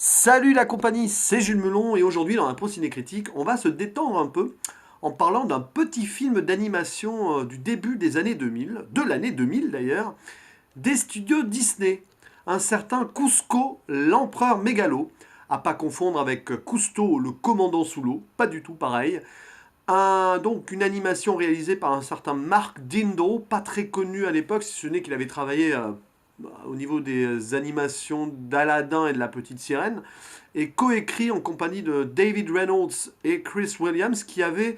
Salut la compagnie, c'est Jules Melon et aujourd'hui dans Impro Ciné Critique, on va se détendre un peu en parlant d'un petit film d'animation du début des années 2000, de l'année 2000 d'ailleurs, des studios Disney. Un certain Cusco, l'empereur mégalo, à pas confondre avec Cousteau, le commandant sous l'eau, pas du tout pareil. Donc une animation réalisée par un certain Mark Dindo, pas très connu à l'époque, si ce n'est qu'il avait travaillé au niveau des animations d'Aladin et de la Petite Sirène, et coécrit en compagnie de David Reynolds et Chris Williams, qui avaient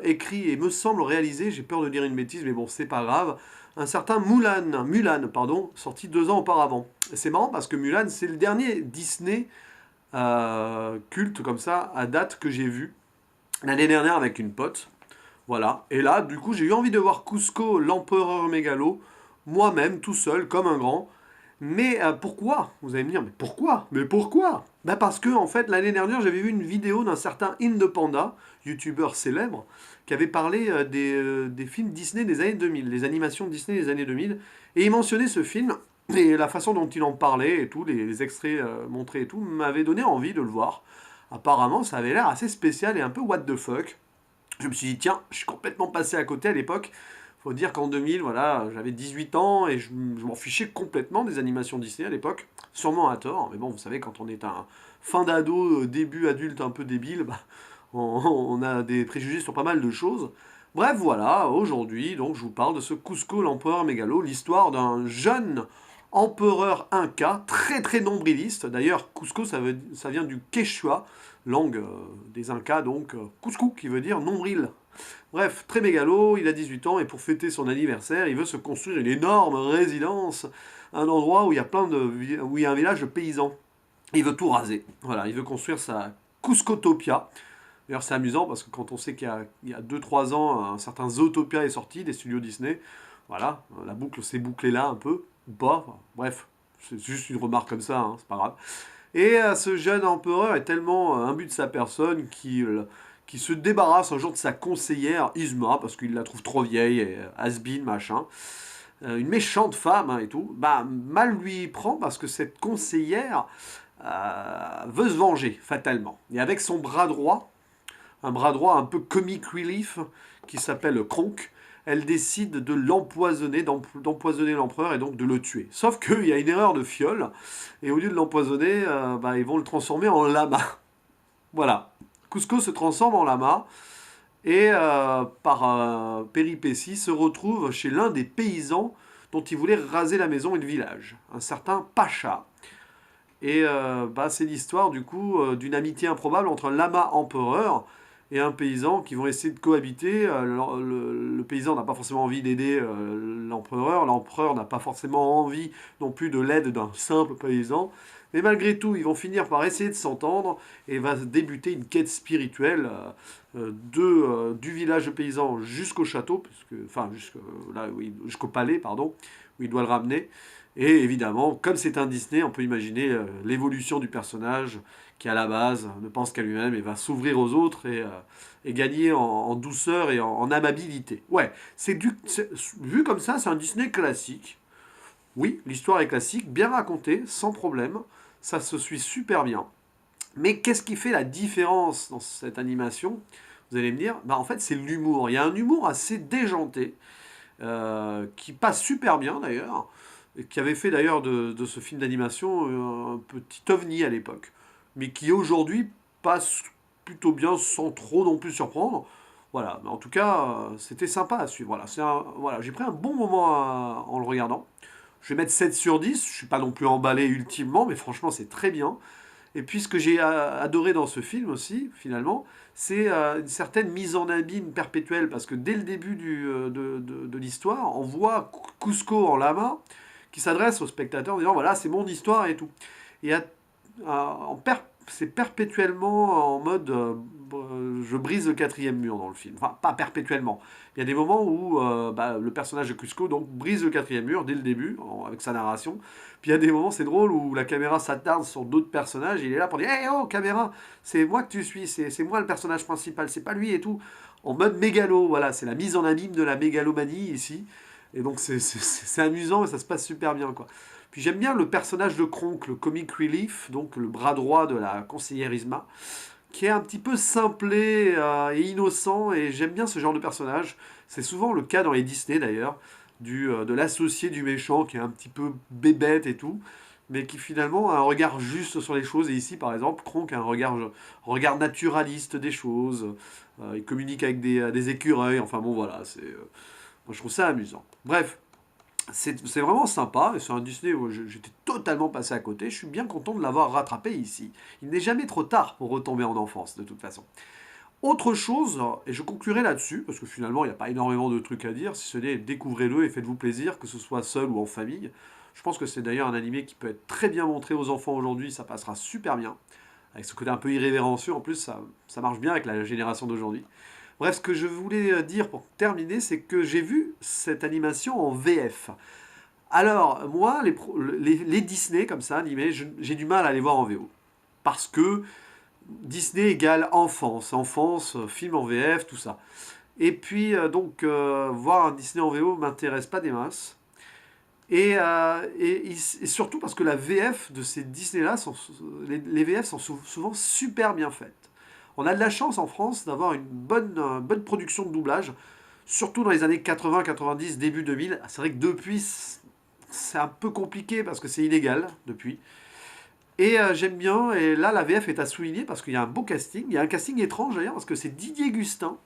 écrit et me semble réalisé, j'ai peur de dire une bêtise, mais bon, c'est pas grave, un certain Mulan, pardon, sorti 2 ans auparavant. Et c'est marrant parce que Mulan, c'est le dernier Disney culte comme ça, à date, que j'ai vu l'année dernière avec une pote. Voilà. Et là, du coup, j'ai eu envie de voir Cusco, l'empereur mégalo, moi-même, tout seul, comme un grand. Mais pourquoi? Vous allez me dire, mais pourquoi? Mais pourquoi? Bah parce que, en fait, l'année dernière, j'avais vu une vidéo d'un certain Indepanda, youtubeur célèbre, qui avait parlé des films Disney des années 2000, les animations Disney des années 2000. Et il mentionnait ce film, et la façon dont il en parlait, et tout, les extraits montrés et tout, m'avait donné envie de le voir. Apparemment, ça avait l'air assez spécial et un peu what the fuck. Je me suis dit, tiens, je suis complètement passé à côté à l'époque. Faut dire qu'en 2000, voilà, j'avais 18 ans et je m'en fichais complètement des animations Disney à l'époque. Sûrement à tort, mais bon, vous savez, quand on est un fin d'ado, début adulte un peu débile, bah, on a des préjugés sur pas mal de choses. Bref, voilà, aujourd'hui, donc, je vous parle de ce Cusco, l'empereur mégalo, l'histoire d'un jeune empereur inca, très très nombriliste. D'ailleurs, Cusco, ça vient du Quechua, langue des Incas, donc Cusco, qui veut dire nombril. Bref, très mégalo, il a 18 ans et pour fêter son anniversaire, il veut se construire une énorme résidence, un endroit où il y a où il y a un village de paysans. Il veut tout raser. Voilà, il veut construire sa Cuscotopia. D'ailleurs, c'est amusant parce que quand on sait qu'il y a 2-3 ans, un certain Zootopia est sorti des studios Disney, voilà, la boucle s'est bouclée là un peu, ou pas, enfin, bref, c'est juste une remarque comme ça, hein, c'est pas grave. Et ce jeune empereur est tellement imbu de sa personne qu'il se débarrasse un jour de sa conseillère Isma, parce qu'il la trouve trop vieille, et has-been, machin. Une méchante femme hein, et tout. Bah, mal lui prend parce que cette conseillère veut se venger, fatalement. Et avec son bras droit, un bras droit un peu comic relief, qui s'appelle Kronk, elle décide de l'empoisonner, d'empoisonner l'empereur et donc de le tuer. Sauf qu'il y a une erreur de fiole, et au lieu de l'empoisonner, bah, ils vont le transformer en lama. Voilà. Cusco se transforme en lama, et par péripétie se retrouve chez l'un des paysans dont il voulait raser la maison et le village, un certain Pacha. Et bah, c'est l'histoire du coup d'une amitié improbable entre un lama empereur et un paysan qui vont essayer de cohabiter. Le paysan n'a pas forcément envie d'aider l'empereur n'a pas forcément envie non plus de l'aide d'un simple paysan. Mais malgré tout, ils vont finir par essayer de s'entendre et va débuter une quête spirituelle du village de paysans jusqu'au château, enfin là, oui, jusqu'au palais, pardon, où il doit le ramener. Et évidemment, comme c'est un Disney, on peut imaginer l'évolution du personnage qui, à la base, ne pense qu'à lui-même et va s'ouvrir aux autres et gagner en douceur et en amabilité. Ouais, vu comme ça, c'est un Disney classique. Oui, l'histoire est classique, bien racontée, sans problème. Ça se suit super bien. Mais qu'est-ce qui fait la différence dans cette animation? Vous allez me dire, bah en fait, c'est l'humour. Il y a un humour assez déjanté qui passe super bien d'ailleurs, et qui avait fait d'ailleurs de ce film d'animation un petit ovni à l'époque, mais qui aujourd'hui passe plutôt bien sans trop non plus surprendre. Voilà, mais en tout cas, c'était sympa à suivre. Voilà, voilà, j'ai pris un bon moment en le regardant. Je vais mettre 7 sur 10, je suis pas non plus emballé ultimement, mais franchement c'est très bien. Et puis ce que j'ai adoré dans ce film aussi, finalement, c'est une certaine mise en abîme perpétuelle, parce que dès le début de l'histoire, on voit Cusco en lama qui s'adresse au spectateur en disant voilà, c'est mon histoire et tout. Et c'est perpétuellement en mode je brise le quatrième mur dans le film. Enfin, pas perpétuellement. Il y a des moments où bah, le personnage de Cusco donc, brise le quatrième mur dès le début, avec sa narration. Puis il y a des moments, c'est drôle, où la caméra s'attarde sur d'autres personnages. Et il est là pour dire hey, oh, caméra, c'est moi que tu suis, c'est moi le personnage principal, c'est pas lui et tout. En mode mégalo, voilà, c'est la mise en abîme de la mégalomanie ici. Et donc c'est amusant et ça se passe super bien, quoi. Puis j'aime bien le personnage de Kronk, le comic relief, donc le bras droit de la conseillère Yzma, qui est un petit peu simplé et innocent, et j'aime bien ce genre de personnage. C'est souvent le cas dans les Disney d'ailleurs, de l'associé du méchant qui est un petit peu bébête et tout, mais qui finalement a un regard juste sur les choses. Et ici, par exemple, Kronk a un regard naturaliste des choses. Il communique avec des écureuils. Enfin bon, voilà, moi je trouve ça amusant. Bref, c'est vraiment sympa. Et c'est un Disney où j'étais totalement passé à côté. Je suis bien content de l'avoir rattrapé ici. Il n'est jamais trop tard pour retomber en enfance, de toute façon. Autre chose, et je conclurai là-dessus, parce que finalement il n'y a pas énormément de trucs à dire, si ce n'est découvrez-le et faites-vous plaisir, que ce soit seul ou en famille. Je pense que c'est d'ailleurs un animé qui peut être très bien montré aux enfants aujourd'hui, ça passera super bien. Avec ce côté un peu irrévérencieux, en plus ça marche bien avec la génération d'aujourd'hui. Bref, ce que je voulais dire pour terminer, c'est que j'ai vu cette animation en VF. Alors, moi, les Disney comme ça, animés, j'ai du mal à les voir en VO. Parce que Disney égale enfance, enfance, film en VF, tout ça. Et puis, voir un Disney en VO m'intéresse pas des masses. Et surtout parce que la VF de ces Disney-là, les VF sont souvent super bien faites. On a de la chance en France d'avoir une bonne production de doublage, surtout dans les années 80-90, début 2000. C'est vrai que depuis, c'est un peu compliqué parce que c'est illégal depuis. Et j'aime bien, et là la VF est à souligner parce qu'il y a un beau casting. Il y a un casting étrange d'ailleurs parce que c'est Didier Gustin,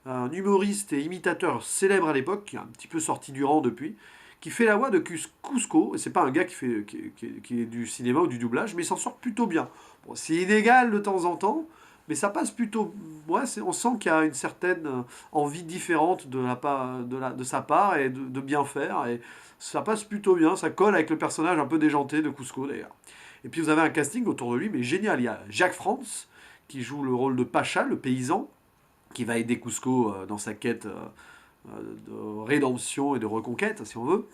un humoriste et imitateur célèbre à l'époque, qui est un petit peu sorti du rang depuis, qui fait la voix de Cusco. Et c'est pas un gars qui est du cinéma ou du doublage, mais il s'en sort plutôt bien. Bon, c'est illégal de temps en temps, mais ça passe plutôt. Ouais, on sent qu'il y a une certaine envie différente de sa part et de bien faire. Et ça passe plutôt bien, ça colle avec le personnage un peu déjanté de Cusco d'ailleurs. Et puis vous avez un casting autour de lui, mais génial. Il y a Jacques France, qui joue le rôle de Pacha, le paysan, qui va aider Cusco dans sa quête de rédemption et de reconquête, si on veut.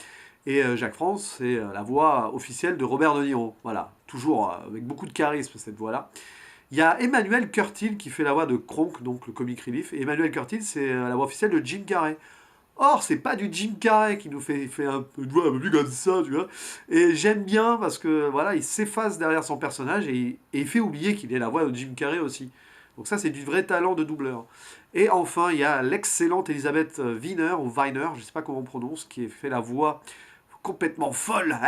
Et Jacques France, c'est la voix officielle de Robert De Niro. Voilà, toujours avec beaucoup de charisme, cette voix-là. Il y a Emmanuel Curtil qui fait la voix de Kronk, donc le comic relief. Et Emmanuel Curtil, c'est la voix officielle de Jim Carrey. Or, c'est pas du Jim Carrey qui nous fait une voix un peu plus comme ça, tu vois. Et j'aime bien parce que voilà, il s'efface derrière son personnage et il fait oublier qu'il est la voix de Jim Carrey aussi. Donc ça, c'est du vrai talent de doubleur. Et enfin, il y a l'excellente Elisabeth Wiener, ou Weiner, je sais pas comment on prononce, qui fait la voix complètement folle,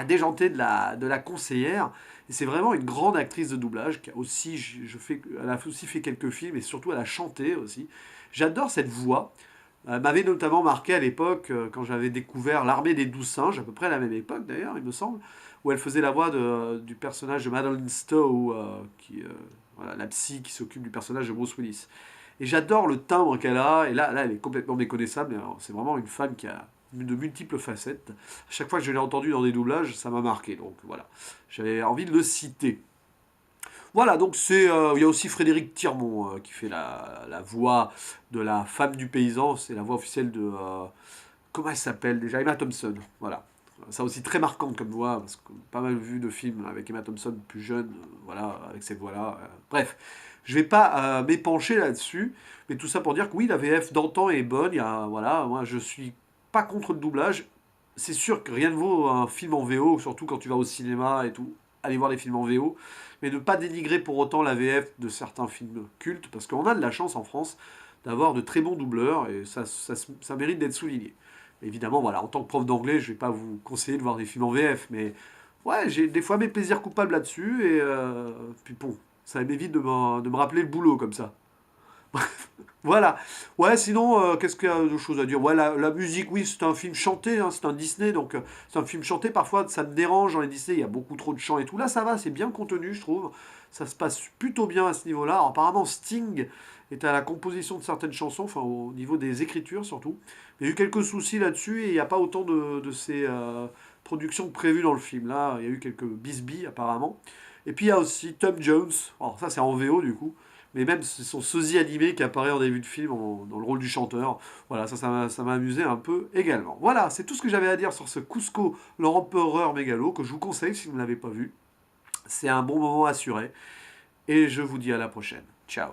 déjantée de la conseillère. Et c'est vraiment une grande actrice de doublage qui a aussi, elle a aussi fait quelques films et surtout elle a chanté aussi. J'adore cette voix. Elle m'avait notamment marqué à l'époque, quand j'avais découvert L'Armée des Douze Singes, à peu près à la même époque d'ailleurs, il me semble, où elle faisait la voix du personnage de Madeleine Stowe, voilà, la psy qui s'occupe du personnage de Bruce Willis. Et j'adore le timbre qu'elle a, et là elle est complètement méconnaissable, mais c'est vraiment une femme qui a de multiples facettes. À chaque fois que je l'ai entendue dans des doublages, ça m'a marqué, donc voilà. J'avais envie de le citer. Voilà, donc il y a aussi Frédéric Tirmont qui fait la voix de la femme du paysan, c'est la voix officielle de... comment elle s'appelle déjà? Emma Thompson, voilà. Ça aussi très marquante comme voix, parce que pas mal vu de films avec Emma Thompson plus jeune, voilà, avec cette voix-là. Bref, je vais pas m'épancher là-dessus, mais tout ça pour dire que oui, la VF d'antan est bonne, voilà, moi je suis pas contre le doublage. C'est sûr que rien ne vaut un film en VO, surtout quand tu vas au cinéma et tout. Aller voir les films en VO, mais ne pas dénigrer pour autant la VF de certains films cultes, parce qu'on a de la chance en France d'avoir de très bons doubleurs, et ça mérite d'être souligné. Évidemment, voilà, en tant que prof d'anglais, je vais pas vous conseiller de voir des films en VF, mais ouais, j'ai des fois mes plaisirs coupables là-dessus, et puis bon, ça m'évite de me rappeler le boulot comme ça. Voilà. Ouais, sinon, qu'est-ce qu'il y a de choses à dire? Ouais, la musique, oui, c'est un film chanté, hein, c'est un Disney, donc c'est un film chanté. Parfois, ça me dérange dans les Disney, il y a beaucoup trop de chants et tout. Là, ça va, c'est bien contenu, je trouve. Ça se passe plutôt bien à ce niveau-là. Alors, apparemment, Sting est à la composition de certaines chansons, enfin, au niveau des écritures surtout. Il y a eu quelques soucis là-dessus et il n'y a pas autant de ces productions prévues dans le film. Là, il y a eu quelques bisbilles, apparemment. Et puis, il y a aussi Tom Jones. Alors, ça, c'est en VO, du coup, mais même son sosie animé qui apparaît en début de film dans le rôle du chanteur. Voilà, ça m'a amusé un peu également. Voilà, c'est tout ce que j'avais à dire sur ce Cusco, l'empereur mégalo, que je vous conseille si vous ne l'avez pas vu. C'est un bon moment assuré. Et je vous dis à la prochaine. Ciao.